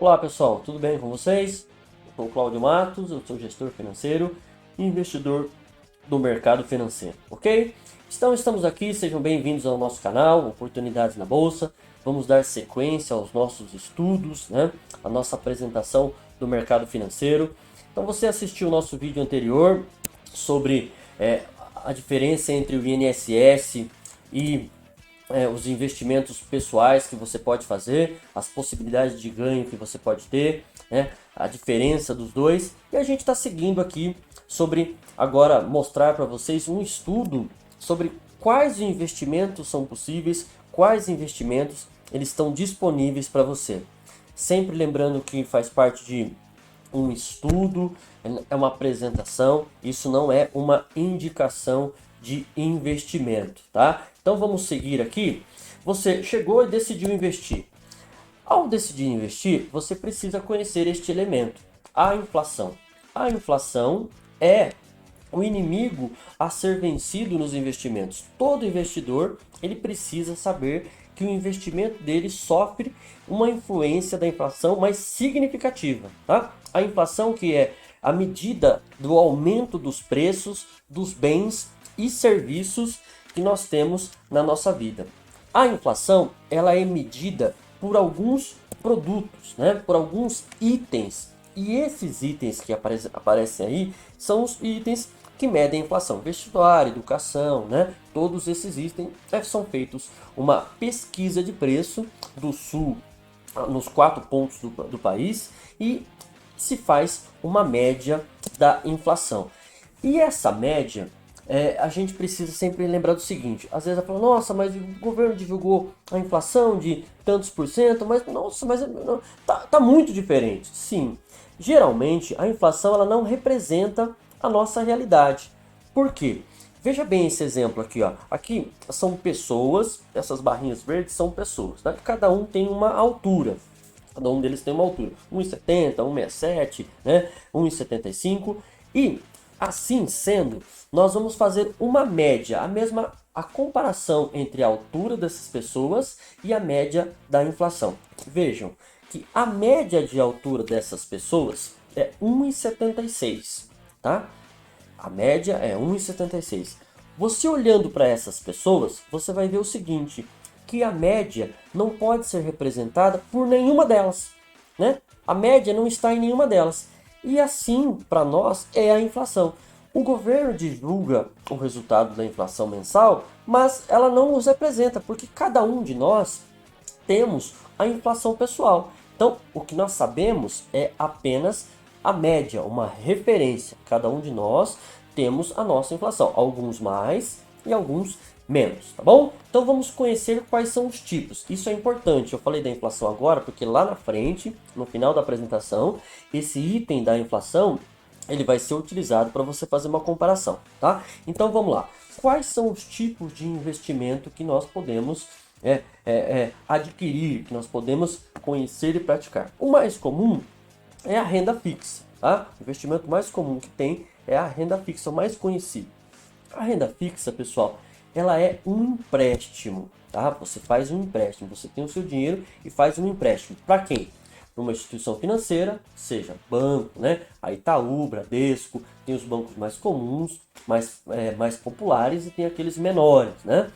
Olá pessoal, tudo bem com vocês? Eu sou o Cláudio Matos, eu sou gestor financeiro e investidor do mercado financeiro, ok? Então estamos aqui, sejam bem-vindos ao nosso canal, Oportunidades na Bolsa. Vamos dar sequência aos nossos estudos, né? A nossa apresentação do mercado financeiro. Então você assistiu o nosso vídeo anterior sobre a diferença entre o INSS e os investimentos pessoais que você pode fazer, as possibilidades de ganho que você pode ter, né? A diferença dos dois. E a gente está seguindo aqui sobre agora mostrar para vocês um estudo sobre quais investimentos são possíveis, quais investimentos eles estão disponíveis para você. Sempre lembrando que faz parte de um estudo, é uma apresentação, isso não é uma indicação de investimento, tá? Então vamos seguir aqui. Você chegou e decidiu investir. Ao decidir investir, você precisa conhecer este elemento, a inflação. A inflação é o inimigo a ser vencido nos investimentos. Todo investidor, ele precisa saber que o investimento dele sofre uma influência da inflação mais significativa, tá? A inflação, que é a medida do aumento dos preços dos bens e serviços que nós temos na nossa vida. A inflação, ela é medida por alguns produtos, né? Por alguns itens. E esses itens que aparecem aí são os itens que medem a inflação. Vestuário, educação, né? Todos esses itens são feitos uma pesquisa de preço do sul, nos 4 pontos do país, e se faz uma média da inflação. E essa média, a gente precisa sempre lembrar do seguinte: às vezes ela fala, nossa, mas o governo divulgou a inflação de tantos por cento, mas nossa, mas não, tá muito diferente. Sim, geralmente a inflação ela não representa a nossa realidade. Por quê? Veja bem esse exemplo aqui, ó. Aqui são pessoas, essas barrinhas verdes são pessoas, tá? Cada um tem uma altura. Cada um deles tem uma altura, 1,70, 1,67, né? 1,75. E assim sendo, nós vamos fazer uma média, a comparação entre a altura dessas pessoas e a média da inflação. Vejam que a média de altura dessas pessoas é 1,76, tá? A média é 1,76. Você olhando para essas pessoas, você vai ver o seguinte, que a média não pode ser representada por nenhuma delas, né? A média não está em nenhuma delas. E assim, para nós, é a inflação. O governo divulga o resultado da inflação mensal, mas ela não nos representa, porque cada um de nós temos a inflação pessoal. Então, o que nós sabemos é apenas a média, uma referência. Cada um de nós temos a nossa inflação, alguns mais e alguns menos, tá bom? Então vamos conhecer quais são os tipos. Isso é importante. Eu falei da inflação agora porque lá na frente, no final da apresentação, esse item da inflação ele vai ser utilizado para você fazer uma comparação, tá? Então vamos lá. Quais são os tipos de investimento que nós podemos adquirir, que nós podemos conhecer e praticar? O mais comum é a renda fixa, tá? O investimento mais comum que tem é a renda fixa, o mais conhecido. A renda fixa, pessoal, ela é um empréstimo, tá? Você faz um empréstimo, você tem o seu dinheiro e faz um empréstimo. Para quem? Para uma instituição financeira, seja banco, né? A Itaú, Bradesco, tem os bancos mais comuns, mais populares, e tem aqueles menores, né?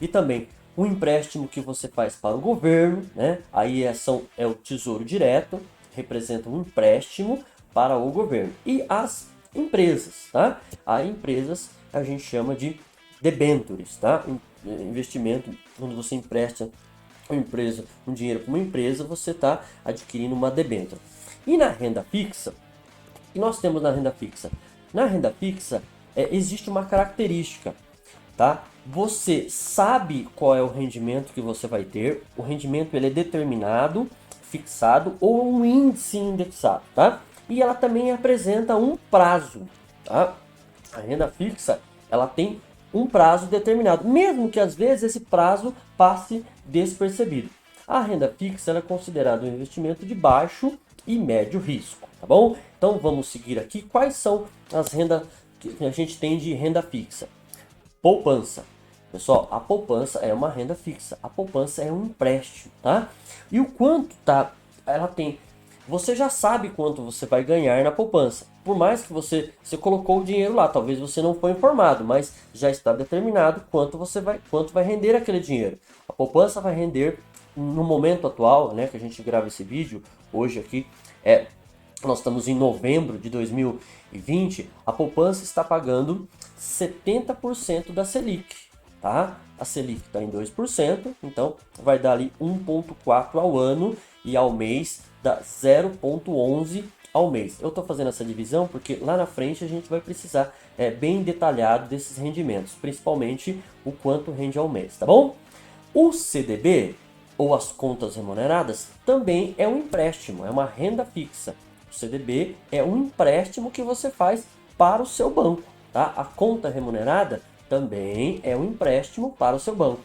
E também um empréstimo que você faz para o governo, né? Aí é o Tesouro Direto, representa um empréstimo para o governo. E as empresas, tá? As empresas a gente chama de debentures, tá? Investimento, quando você empresta um dinheiro para uma empresa, você está adquirindo uma debênture. E na renda fixa, o que nós temos na renda fixa? Na renda fixa existe uma característica, tá? Você sabe qual é o rendimento que você vai ter. O rendimento ele é determinado, fixado ou um índice indexado, tá? E ela também apresenta um prazo, tá? A renda fixa ela tem um prazo determinado, mesmo que às vezes esse prazo passe despercebido. A renda fixa ela é considerada um investimento de baixo e médio risco, tá bom? Então vamos seguir aqui quais são as rendas que a gente tem de renda fixa. Poupança. Pessoal, a poupança é uma renda fixa. A poupança é um empréstimo, tá? E o quanto ela tem você já sabe quanto você vai ganhar na poupança. Por mais que você colocou o dinheiro lá, talvez você não foi informado, mas já está determinado quanto vai render aquele dinheiro. A poupança vai render no momento atual, né, que a gente grava esse vídeo hoje aqui, nós estamos em novembro de 2020, a poupança está pagando 70% da Selic, tá? A Selic está em 2%, então vai dar ali 1,4 ao ano e ao mês dá 0,11 ao mês. Eu estou fazendo essa divisão porque lá na frente a gente vai precisar bem detalhado desses rendimentos, principalmente o quanto rende ao mês, tá bom? O CDB, ou as contas remuneradas, também é um empréstimo, é uma renda fixa. O CDB é um empréstimo que você faz para o seu banco, tá? A conta remunerada também é um empréstimo para o seu banco.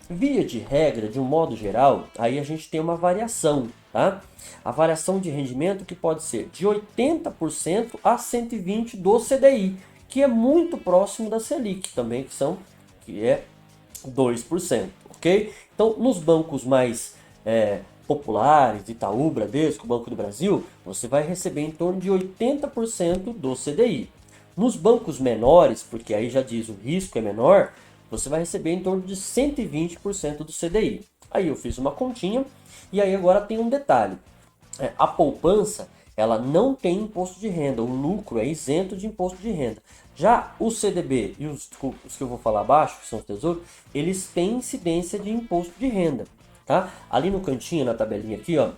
Via de regra, de um modo geral, aí a gente tem uma variação, tá? A variação de rendimento que pode ser de 80% a 120% do CDI, que é muito próximo da Selic também, que é 2%, ok? Então, nos bancos mais populares, Itaú, Bradesco, Banco do Brasil, você vai receber em torno de 80% do CDI. Nos bancos menores, porque aí já diz o risco é menor, você vai receber em torno de 120% do CDI. Aí eu fiz uma continha e aí agora tem um detalhe. A poupança, ela não tem imposto de renda, o lucro é isento de imposto de renda. Já o CDB e os que eu vou falar abaixo, que são os tesouros, eles têm incidência de imposto de renda, tá? Ali no cantinho, na tabelinha aqui, ó,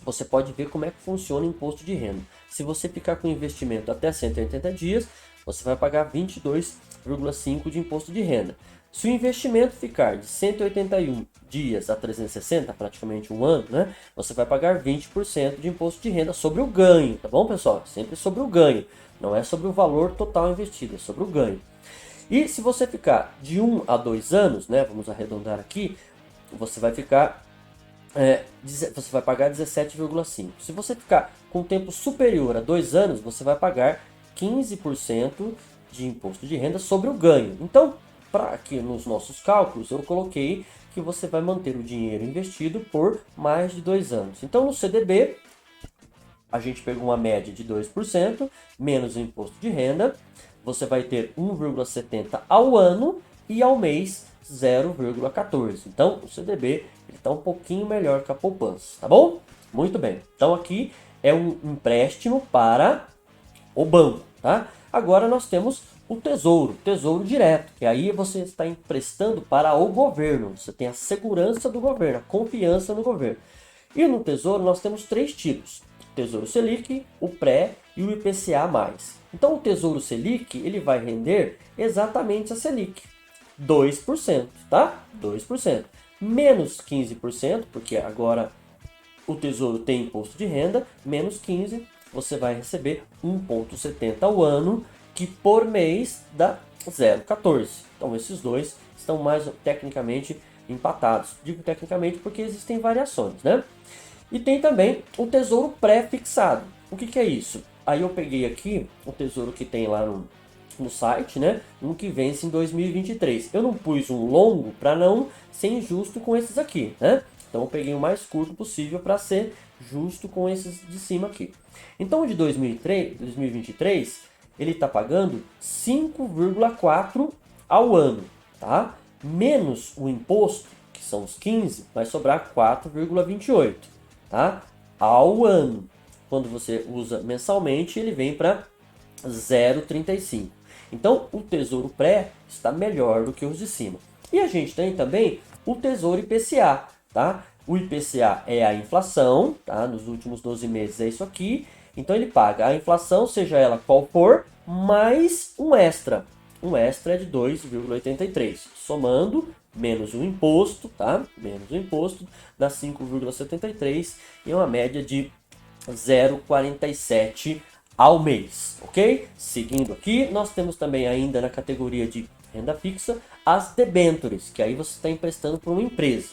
você pode ver como é que funciona o imposto de renda. Se você ficar com investimento até 180 dias, você vai pagar 22,5 de imposto de renda. Se o investimento ficar de 181 dias a 360, praticamente um ano, né, você vai pagar 20% de imposto de renda sobre o ganho, tá bom, pessoal? Sempre sobre o ganho, não é sobre o valor total investido, é sobre o ganho. E se você ficar de 1 a 2 anos, né, vamos arredondar aqui, você vai ficar você vai pagar 17,5. Se você ficar com tempo superior a 2 anos, você vai pagar 15% de imposto de renda sobre o ganho. Então, para aqui nos nossos cálculos, eu coloquei que você vai manter o dinheiro investido por mais de 2 anos. Então, no CDB, a gente pegou uma média de 2%, menos o imposto de renda, você vai ter 1,70 ao ano e ao mês 0,14. Então, o CDB está um pouquinho melhor que a poupança, tá bom? Muito bem. Então, aqui é um empréstimo para o banco, tá? Agora nós temos o tesouro direto, que aí você está emprestando para o governo. Você tem a segurança do governo, a confiança no governo. E no tesouro nós temos 3 tipos: o Tesouro Selic, o Pré e o IPCA+. Então o Tesouro Selic, ele vai render exatamente a Selic, 2%, tá? 2%. Menos 15%, porque agora o Tesouro tem imposto de renda, menos 15%, você vai receber 1,70 ao ano, que por mês dá 0,14. Então esses dois estão mais tecnicamente empatados. Digo tecnicamente porque existem variações, né? E tem também o tesouro pré-fixado. O que é isso? Aí eu peguei aqui o tesouro que tem lá no site, né? Um que vence em 2023. Eu não pus um longo para não ser injusto com esses aqui, né? Então eu peguei o mais curto possível para ser justo com esses de cima aqui. Então o de 2023, ele está pagando 5,4 ao ano, tá? Menos o imposto, que são os 15, vai sobrar 4,28, tá? Ao ano. Quando você usa mensalmente, ele vem para 0,35. Então, o Tesouro Pré está melhor do que os de cima. E a gente tem também o Tesouro IPCA, tá? O IPCA é a inflação, tá? Nos últimos 12 meses é isso aqui. Então, ele paga a inflação, seja ela qual for, mais um extra. Um extra é de 2,83. Somando, menos o imposto, tá? Menos o imposto, dá 5,73 e uma média de 0,47 ao mês, ok? Seguindo aqui, nós temos também ainda na categoria de renda fixa as debêntures, que aí você está emprestando para uma empresa.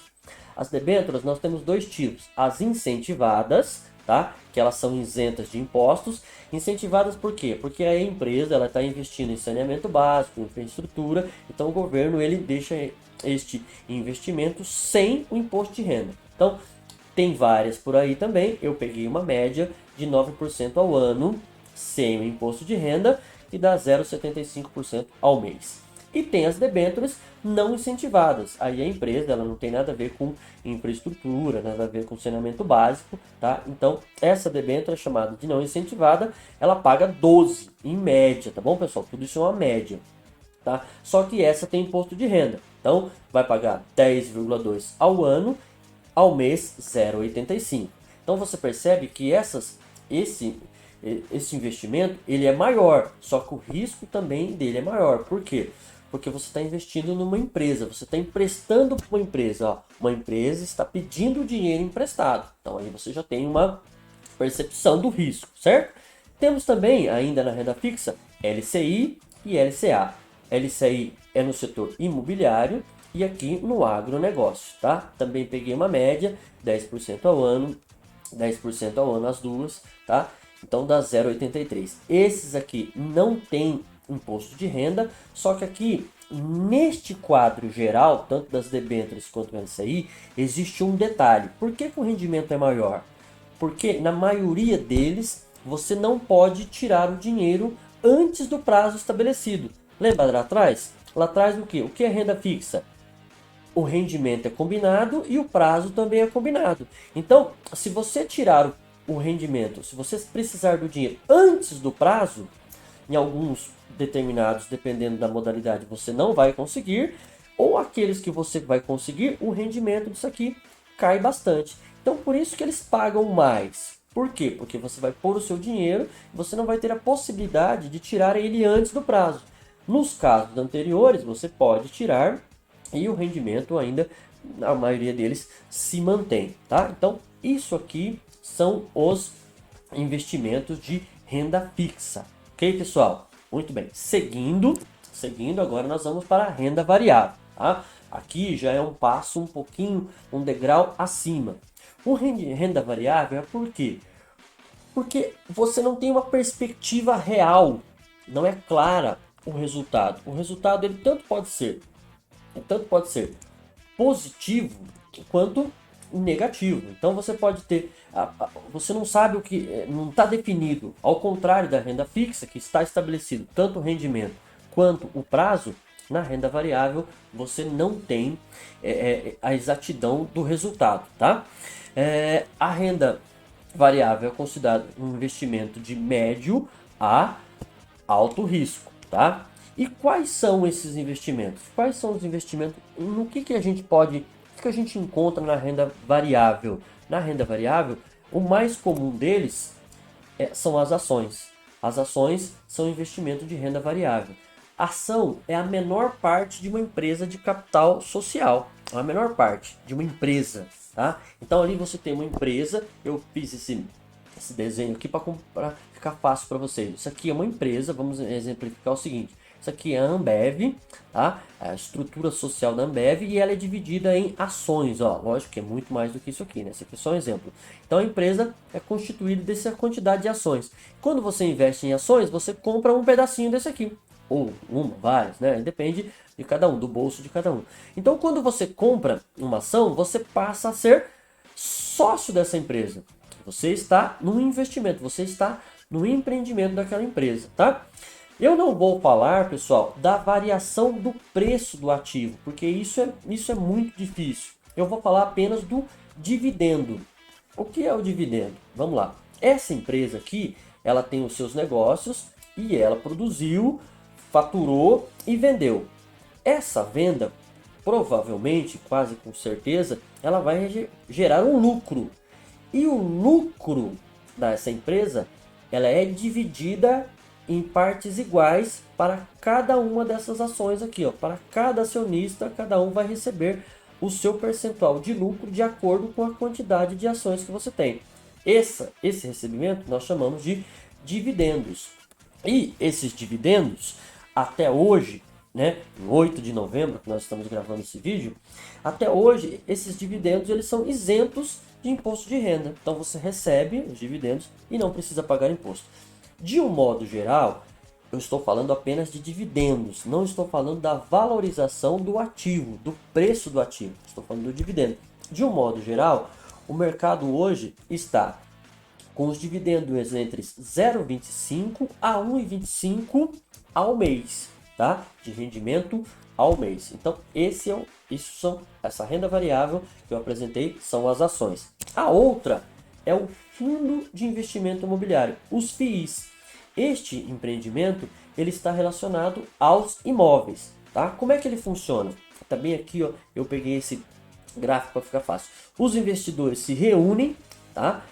As debêntures nós temos 2 tipos: as incentivadas, tá? Que elas são isentas de impostos. Incentivadas por quê? Porque a empresa ela está investindo em saneamento básico, em infraestrutura, então o governo ele deixa este investimento sem o imposto de renda. Então, Tem várias por aí também. Eu peguei uma média de 9% ao ano, sem o imposto de renda, que dá 0,75% ao mês. E tem as debêntures não incentivadas. Aí a empresa ela não tem nada a ver com infraestrutura, nada a ver com saneamento básico, tá? Então, essa debênture é chamada de não incentivada, ela paga 12 em média, tá bom, pessoal? Tudo isso é uma média, tá? Só que essa tem imposto de renda. Então, vai pagar 10,2 ao ano, ao mês 0,85. Então, você percebe que esse investimento ele é maior, só que o risco também dele é maior. Por quê? Porque você está investindo numa empresa, você está emprestando para uma empresa. Ó, uma empresa está pedindo dinheiro emprestado. Então aí você já tem uma percepção do risco, certo? Temos também, ainda na renda fixa, LCI e LCA. LCI é no setor imobiliário e aqui no agronegócio, tá? Também peguei uma média, 10% ao ano, 10% ao ano as duas, tá? Então dá 0,83. Esses aqui não tem imposto de renda, só que aqui neste quadro geral, tanto das debêntures quanto do LCI, existe um detalhe. Por que o rendimento é maior? Porque na maioria deles você não pode tirar o dinheiro antes do prazo estabelecido. Lembra lá atrás? Lá atrás o que? O que é renda fixa? O rendimento é combinado e o prazo também é combinado. Então, se você tirar o rendimento, se você precisar do dinheiro antes do prazo, em alguns determinados, dependendo da modalidade, você não vai conseguir, ou aqueles que você vai conseguir, o rendimento disso aqui cai bastante. Então, por isso que eles pagam mais. Por quê? Porque você vai pôr o seu dinheiro e você não vai ter a possibilidade de tirar ele antes do prazo. Nos casos anteriores, você pode tirar e o rendimento ainda, a maioria deles, se mantém, tá? Então, isso aqui são os investimentos de renda fixa. Ok, pessoal? Muito bem. Seguindo, agora nós vamos para a renda variável, tá? Aqui já é um passo um pouquinho, um degrau acima. O renda variável é por quê? Porque você não tem uma perspectiva real, não é clara o resultado. O resultado ele tanto pode ser positivo quanto negativo. Então você pode ter, você não sabe o que, não está definido. Ao contrário da renda fixa, que está estabelecido tanto o rendimento quanto o prazo, na renda variável você não tem a exatidão do resultado, tá? A renda variável é considerada um investimento de médio a alto risco, tá? E quais são esses investimentos? Quais são os investimentos? No que a gente pode, o que a gente encontra na renda variável? Na renda variável, o mais comum deles são as ações. As ações são investimento de renda variável. A ação é a menor parte de uma empresa de capital social. A menor parte de uma empresa, tá? Então ali você tem uma empresa, eu fiz esse desenho aqui para ficar fácil para vocês. Isso aqui é uma empresa, vamos exemplificar o seguinte. Isso aqui é a Ambev, tá? A estrutura social da Ambev e ela é dividida em ações, ó. Lógico que é muito mais do que isso aqui, né? Esse aqui é só um exemplo. Então a empresa é constituída dessa quantidade de ações. Quando você investe em ações, você compra um pedacinho desse aqui. Ou uma, várias, né? Depende de cada um, do bolso de cada um. Então quando você compra uma ação, você passa a ser sócio dessa empresa. Você está num investimento, você está no empreendimento daquela empresa, tá? Eu não vou falar, pessoal, da variação do preço do ativo, porque isso é muito difícil. Eu vou falar apenas do dividendo. O que é o dividendo? Vamos lá. Essa empresa aqui, ela tem os seus negócios e ela produziu, faturou e vendeu. Essa venda, provavelmente, quase com certeza, ela vai gerar um lucro. E o lucro dessa empresa, ela é dividida em partes iguais para cada uma dessas ações aqui, ó. Para cada acionista, cada um vai receber o seu percentual de lucro de acordo com a quantidade de ações que você tem. Esse recebimento nós chamamos de dividendos. E esses dividendos, até hoje, né, em 8 de novembro, que nós estamos gravando esse vídeo, até hoje esses dividendos eles são isentos de imposto de renda. Então você recebe os dividendos e não precisa pagar imposto. De um modo geral, eu estou falando apenas de dividendos, não estou falando da valorização do ativo, do preço do ativo, estou falando do dividendo. De um modo geral, O mercado hoje está com os dividendos entre 0,25 a 1,25 ao mês, tá? De rendimento ao mês. Então, essa renda variável que eu apresentei são as ações. A outra é o fundo de investimento imobiliário, os FIIs. Este empreendimento ele está relacionado aos imóveis, tá? Como é que ele funciona? Também aqui, ó, eu peguei esse gráfico para ficar fácil. Os investidores se reúnem, tá?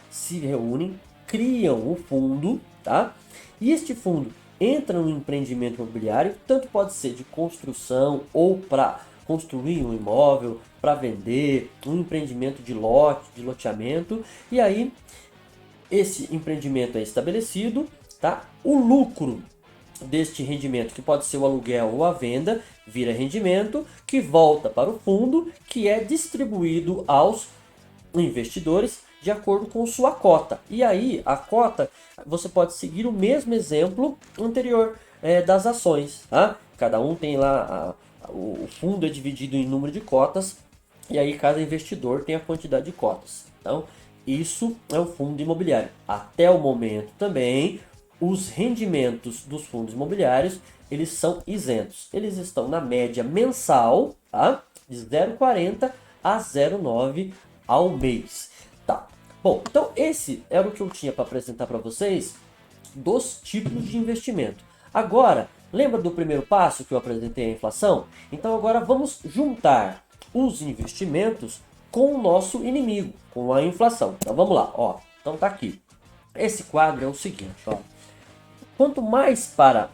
Criam o fundo, tá? E este fundo entra no empreendimento imobiliário, tanto pode ser de construção ou para construir um imóvel, para vender, um empreendimento de loteamento, e aí esse empreendimento é estabelecido, tá? O lucro deste rendimento, que pode ser o aluguel ou a venda, vira rendimento que volta para o fundo, que é distribuído aos investidores de acordo com sua cota. E aí, a cota, você pode seguir o mesmo exemplo anterior das ações, tá? Cada um tem lá, o fundo é dividido em número de cotas, e aí cada investidor tem a quantidade de cotas. Então, isso é o fundo imobiliário. Até o momento também, os rendimentos dos fundos imobiliários, eles são isentos. Eles estão na média mensal, tá? De 0,40 a 0,9 ao mês. Tá. Bom, então esse era o que eu tinha para apresentar para vocês dos tipos de investimento. Agora, lembra do primeiro passo que eu apresentei, a inflação? Então agora vamos juntar os investimentos com o nosso inimigo, com a inflação. Então vamos lá, ó. Então tá aqui. Esse quadro é o seguinte, ó. Quanto mais para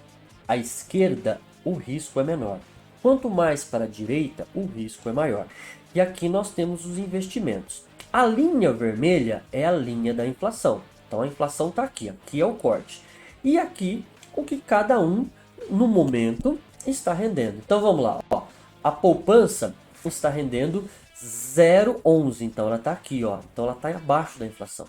a esquerda, o risco é menor. Quanto mais para a direita, o risco é maior. E aqui nós temos os investimentos. A linha vermelha é a linha da inflação. Então a inflação está aqui, aqui é o corte. E aqui o que cada um no momento está rendendo. Então vamos lá, ó. A poupança está rendendo 0,11, então ela está aqui, ó. Então ela está abaixo da inflação.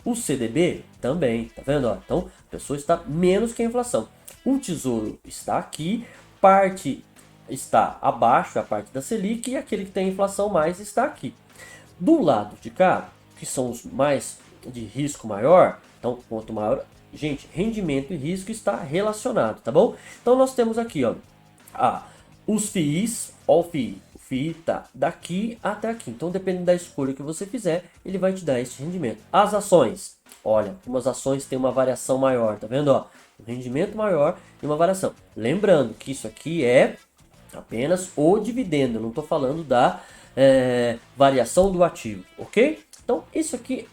O CDB também, tá vendo? Ó? Então a pessoa está menos que a inflação. O Tesouro está aqui, parte está abaixo, a parte da Selic, e aquele que tem inflação mais está aqui. Do lado de cá, que são os mais de risco maior, então quanto maior, gente, rendimento e risco está relacionado, tá bom? Então nós temos aqui, ó, os FIIs, ó, o FII está daqui até aqui. Então, dependendo da escolha que você fizer, ele vai te dar esse rendimento. As ações, olha, umas ações têm uma variação maior, tá vendo? Ó, um rendimento maior e uma variação. Lembrando que isso aqui é apenas o dividendo, eu não estou falando da variação do ativo, ok? Então, isso aqui,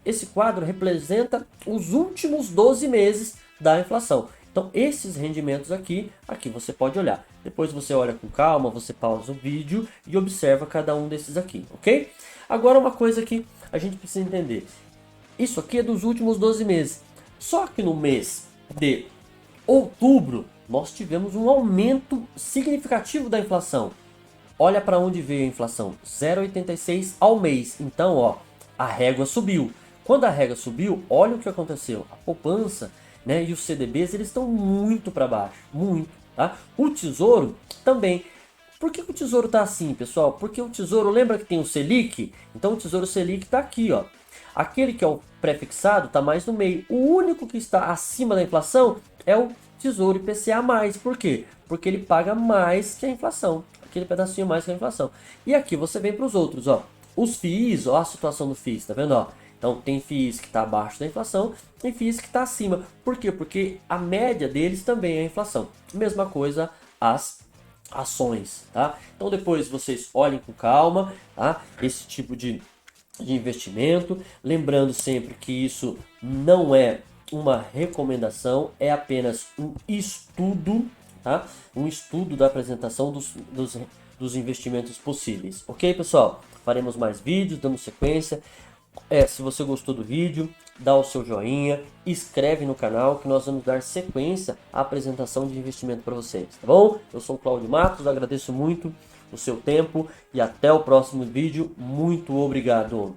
esse quadro representa os últimos 12 meses da inflação. Então, esses rendimentos aqui você pode olhar. Depois você olha com calma, você pausa o vídeo e observa cada um desses aqui, ok? Agora, uma coisa que a gente precisa entender. Isso aqui é dos últimos 12 meses. Só que no mês de outubro, nós tivemos um aumento significativo da inflação. Olha para onde veio a inflação, 0,86 ao mês. Então, ó, a régua subiu. Quando a régua subiu, olha o que aconteceu. A poupança, né, e os CDBs, eles estão muito para baixo, muito, tá? O Tesouro também. Por que o Tesouro está assim, pessoal? Porque o Tesouro, lembra que tem o Selic? Então o Tesouro Selic está aqui, ó. Aquele que é o prefixado está mais no meio. O único que está acima da inflação é o Tesouro IPCA+. Por quê? Porque ele paga mais que a inflação. Aquele pedacinho mais que a inflação. E aqui você vem para os outros, ó. Os FIIs, ó, a situação do FIIs, tá vendo, ó? Então tem FIIs que está abaixo da inflação e FIIs que está acima. Por quê? Porque a média deles também é a inflação. Mesma coisa as ações, tá? Então depois vocês olhem com calma, tá? Esse tipo de investimento. Lembrando sempre que isso não é uma recomendação, é apenas um estudo, tá? Um estudo da apresentação dos investimentos possíveis. Ok, pessoal? Faremos mais vídeos, dando sequência. Se você gostou do vídeo, dá o seu joinha, inscreve no canal que nós vamos dar sequência à apresentação de investimento para vocês, tá bom? Eu sou o Cláudio Matos, agradeço muito o seu tempo e até o próximo vídeo. Muito obrigado!